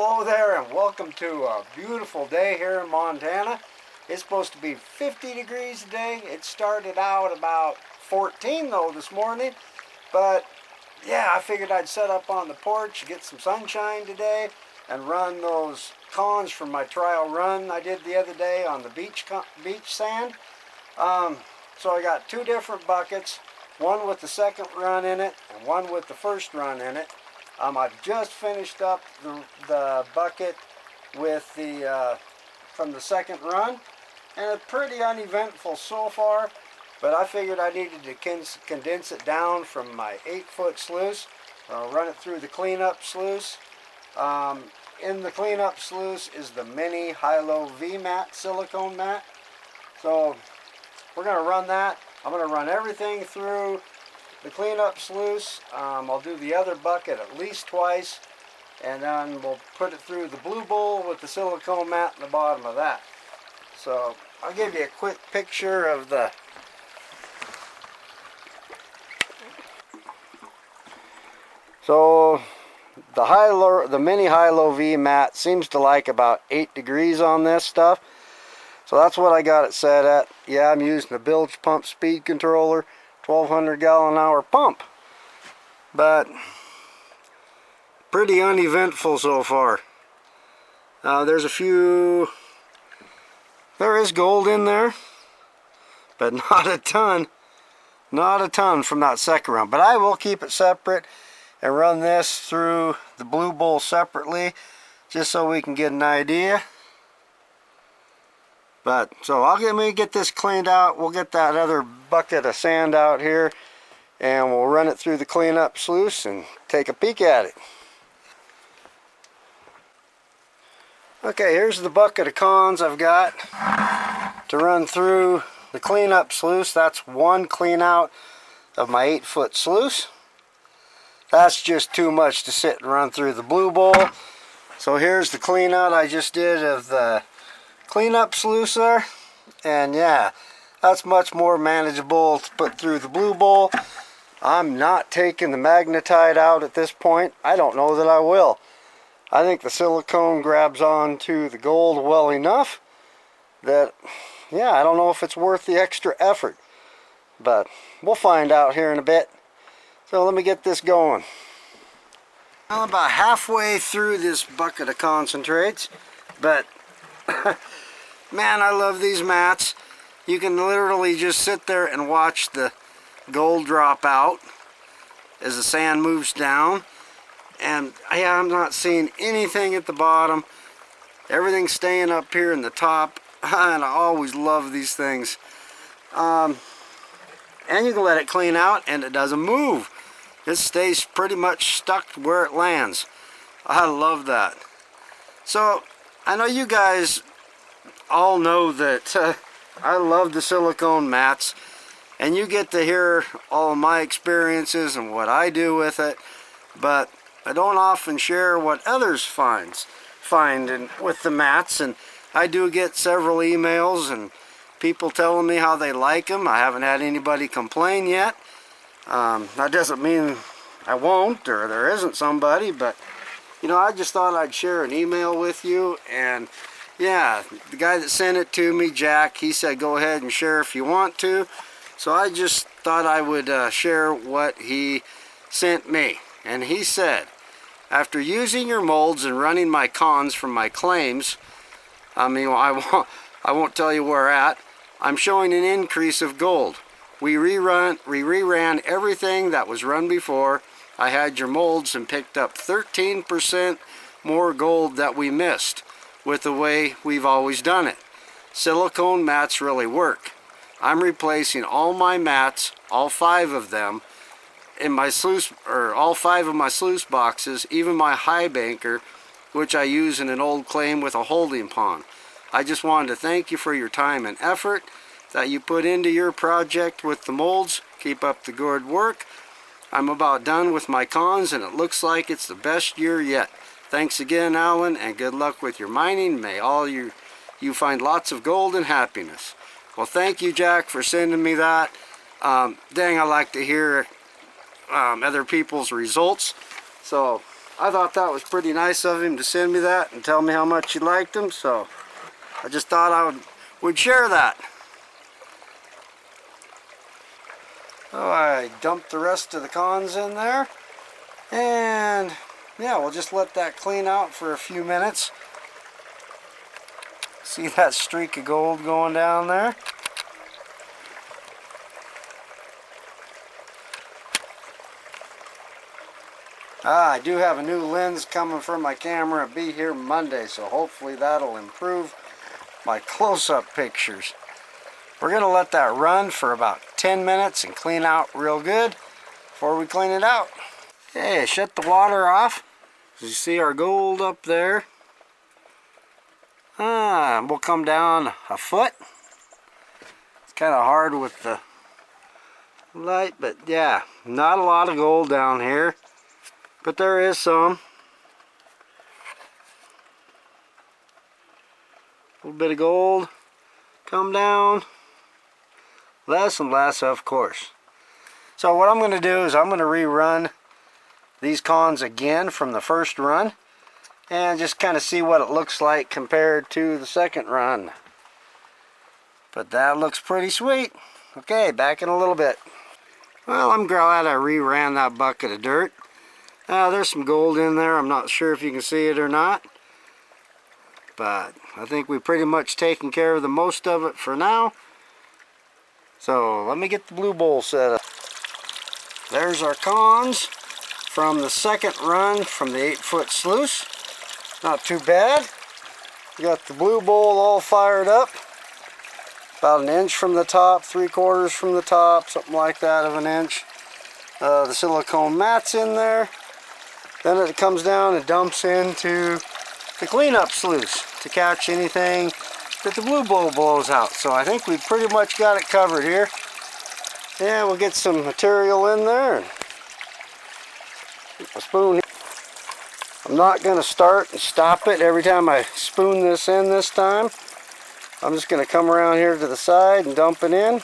Hello there and welcome to a beautiful day here in Montana. It's supposed to be 50 degrees today. It started out about 14 though this morning, but yeah, I figured I'd set up on the porch, get some sunshine today, and run those cons from my trial run I did the other day on the beach sand. So I got two different buckets, one with the second run in it and one with the first run in it. I've just finished up the bucket with the from the second run, and it's pretty uneventful so far, but I figured I needed to condense it down from my 8-foot sluice. I'll run it through the cleanup sluice. In the cleanup sluice is the mini high-low V-mat, silicone mat. So we're going to run that. I'm going to run everything through the cleanup sluice. I'll do the other bucket at least twice, and then we'll put it through the blue bowl with the silicone mat in the bottom of that. So I'll give you a quick picture of the the mini high-low V mat seems to like about 8 degrees on this stuff. So that's what I got it set at. Yeah, I'm using the bilge pump speed controller, 1200 gallon hour pump, but pretty uneventful so far. There is gold in there, but not a ton from that second run. But I will keep it separate and run this through the blue bowl separately, just so we can get an idea. But so let me get this cleaned out. We'll get that other bucket of sand out here and we'll run it through the cleanup sluice and take a peek at it. Okay, here's the bucket of cons I've got to run through the cleanup sluice. That's one clean out of my 8-foot sluice. That's just too much to sit and run through the blue bowl. So here's the clean out I just did of the cleanup sluice there, and yeah, that's much more manageable to put through the blue bowl. I'm not taking the magnetite out at this point. I don't know that I will. I think the silicone grabs onto the gold well enough that, yeah, I don't know if it's worth the extra effort, but we'll find out here in a bit. So let me get this going. I'm about halfway through this bucket of concentrates, but man, I love these mats. You can literally just sit there and watch the gold drop out as the sand moves down. And yeah, I'm not seeing anything at the bottom. Everything's staying up here in the top. And I always love these things. And you can let it clean out and it doesn't move. It stays pretty much stuck where it lands. I love that. So I know you guys all know that I love the silicone mats, and you get to hear all of my experiences and what I do with it, but I don't often share what others find with the mats. And I do get several emails and people telling me how they like them. I haven't had anybody complain yet. That doesn't mean I won't, or there isn't somebody, but you know, I just thought I'd share an email with you. And yeah, the guy that sent it to me, Jack, he said go ahead and share if you want to. So I just thought I would share what he sent me. And he said, after using your molds and running my cons from my claims, I won't tell you where at, I'm showing an increase of gold. We reran everything that was run before. I had your molds and picked up 13% more gold that we missed with the way we've always done it. Silicone mats really work. I'm replacing all my mats, all 5 of them, in my sluice, or all 5 of my sluice boxes, even my high banker, which I use in an old claim with a holding pond. I just wanted to thank you for your time and effort that you put into your project with the molds. Keep up the good work. I'm about done with my cons and it looks like it's the best year yet. Thanks again, Alan, and good luck with your mining. May all you find lots of gold and happiness. Well, thank you, Jack, for sending me that. Dang, I like to hear other people's results. So I thought that was pretty nice of him to send me that and tell me how much he liked them, so I just thought would share that. So I dumped the rest of the cons in there, and yeah, we'll just let that clean out for a few minutes. See that streak of gold going down there? I do have a new lens coming from my camera. It'll be here Monday, so hopefully that'll improve my close-up pictures. We're going to let that run for about 10 minutes and clean out real good before we clean it out. Okay, shut the water off. As you see our gold up there. We'll come down a foot. It's kind of hard with the light, but yeah, not a lot of gold down here. But there is some. A little bit of gold. Come down. Less and less, of course. So what I'm going to do is I'm going to rerun these cons again from the first run. And just kind of see what it looks like compared to the second run. But that looks pretty sweet. Okay, back in a little bit. Well, I'm glad I reran that bucket of dirt. There's some gold in there. I'm not sure if you can see it or not. But I think we've pretty much taken care of the most of it for now. So let me get the blue bowl set up. There's our cons from the second run from the 8-foot sluice. Not too bad. We got the blue bowl all fired up. About an inch from the top, 3/4 from the top, something like that of an inch. The silicone mat's in there. Then it comes down and dumps into the cleanup sluice to catch anything that the blue bowl blows out. So I think we've pretty much got it covered here. Yeah, we'll get some material in there. And a spoon. I'm not going to start and stop it every time I spoon this in this time. I'm just going to come around here to the side and dump it in.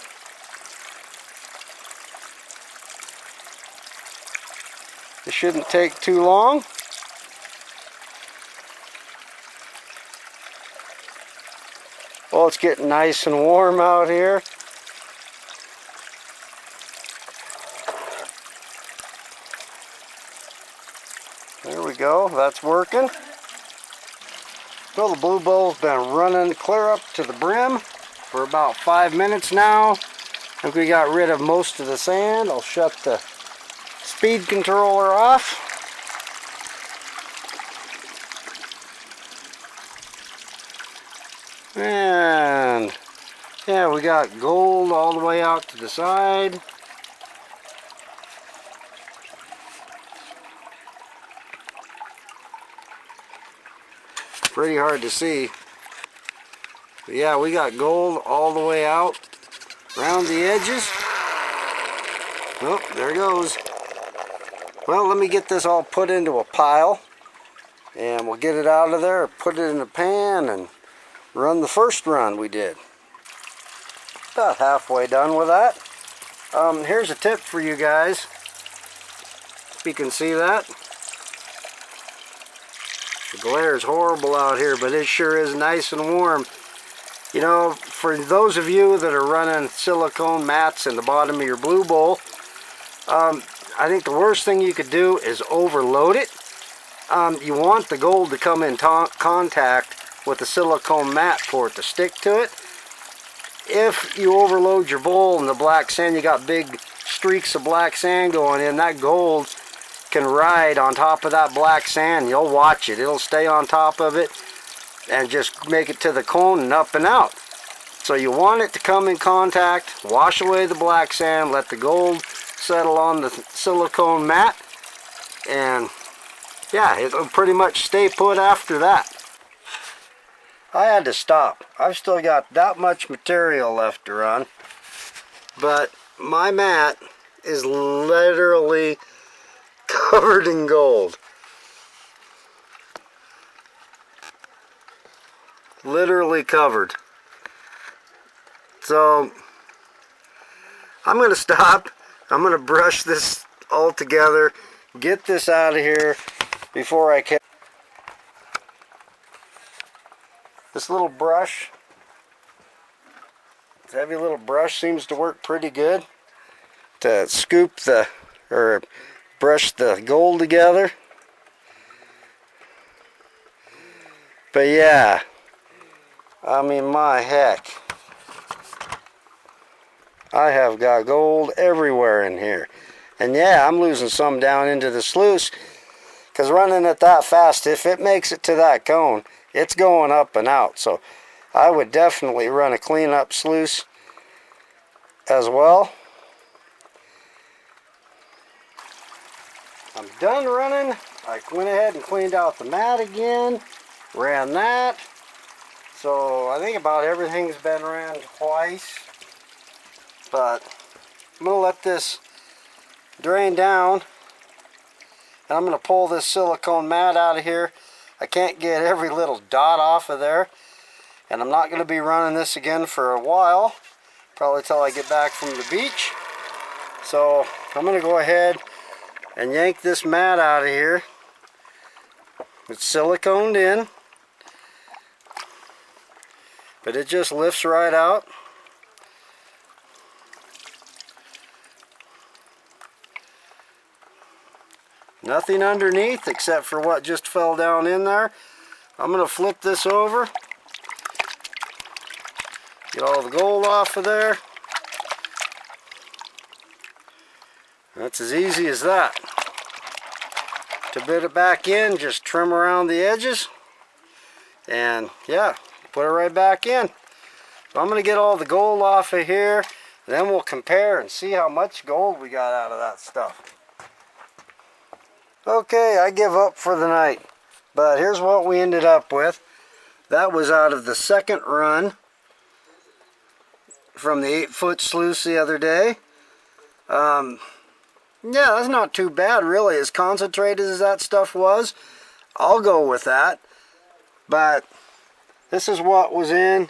It shouldn't take too long. Well, it's getting nice and warm out here. There we go, that's working. Well, the blue bowl's been running clear up to the brim for about 5 minutes now. I think we got rid of most of the sand. I'll shut the speed controller off. And yeah, we got gold all the way out to the side. Pretty hard to see. But yeah, we got gold all the way out around the edges. Oh, there it goes. Well, let me get this all put into a pile, and we'll get it out of there, put it in a pan, and run the first run we did. About halfway done with that. Here's a tip for you guys. If you can see that. The glare is horrible out here, but it sure is nice and warm. You know, for those of you that are running silicone mats in the bottom of your blue bowl, I think the worst thing you could do is overload it. You want the gold to come in contact with the silicone mat for it to stick to it. If you overload your bowl and the black sand, you got big streaks of black sand going in, that gold can ride on top of that black sand. You'll watch it. It'll stay on top of it and just make it to the cone and up and out. So you want it to come in contact, wash away the black sand, let the gold settle on the silicone mat, and yeah, it'll pretty much stay put after that. I had to stop. I've still got that much material left to run, but my mat is literally covered in gold. Literally covered. So I'm going to stop. I'm going to brush this all together, get this out of here, before I can. This little brush, this heavy little brush seems to work pretty good to scoop the, or brush the gold together. But yeah, I mean, my heck, I have got gold everywhere in here. And yeah, I'm losing some down into the sluice, because running it that fast, if it makes it to that cone, it's going up and out. So I would definitely run a cleanup sluice as well. I'm done running. I went ahead and cleaned out the mat again, ran that. So I think about everything's been ran twice, but I'm going to let this drain down, and I'm going to pull this silicone mat out of here. I can't get every little dot off of there, and I'm not going to be running this again for a while, probably till I get back from the beach. So I'm going to go ahead and yank this mat out of here. It's siliconed in, but it just lifts right out. Nothing underneath except for what just fell down in there. I'm going to flip this over, get all the gold off of there. That's as easy as that. To bit it back in, just trim around the edges, and yeah, put it right back in. So I'm going to get all the gold off of here, then we'll compare and see how much gold we got out of that stuff. Okay, I give up for the night, but here's what we ended up with. That was out of the second run from the 8-foot sluice the other day. Yeah, that's not too bad, really. As concentrated as that stuff was, I'll go with that. But this is what was in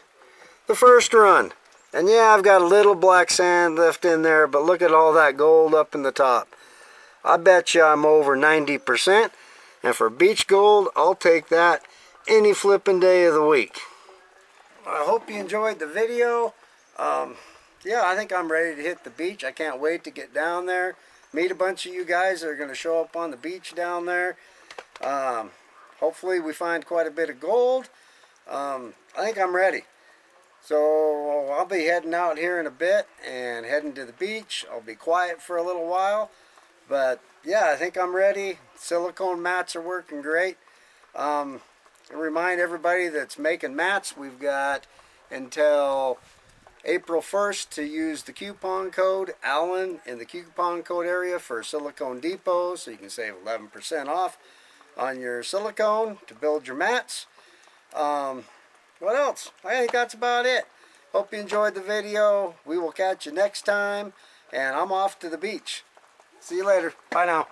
the first run. And yeah, I've got a little black sand left in there, but look at all that gold up in the top. I bet you I'm over 90%. And for beach gold, I'll take that any flipping day of the week. I hope you enjoyed the video. Yeah, I think I'm ready to hit the beach. I can't wait to get down there, meet a bunch of you guys that are going to show up on the beach down there. Hopefully we find quite a bit of gold. I think I'm ready. So I'll be heading out here in a bit and heading to the beach. I'll be quiet for a little while. But yeah, I think I'm ready. Silicone mats are working great. I remind everybody that's making mats, we've got until April 1st to use the coupon code Allen in the coupon code area for Silicone Depot, so you can save 11% off on your silicone to build your mats. What else? I think that's about it. Hope you enjoyed the video. We will catch you next time, and I'm off to the beach. See you later. Bye now.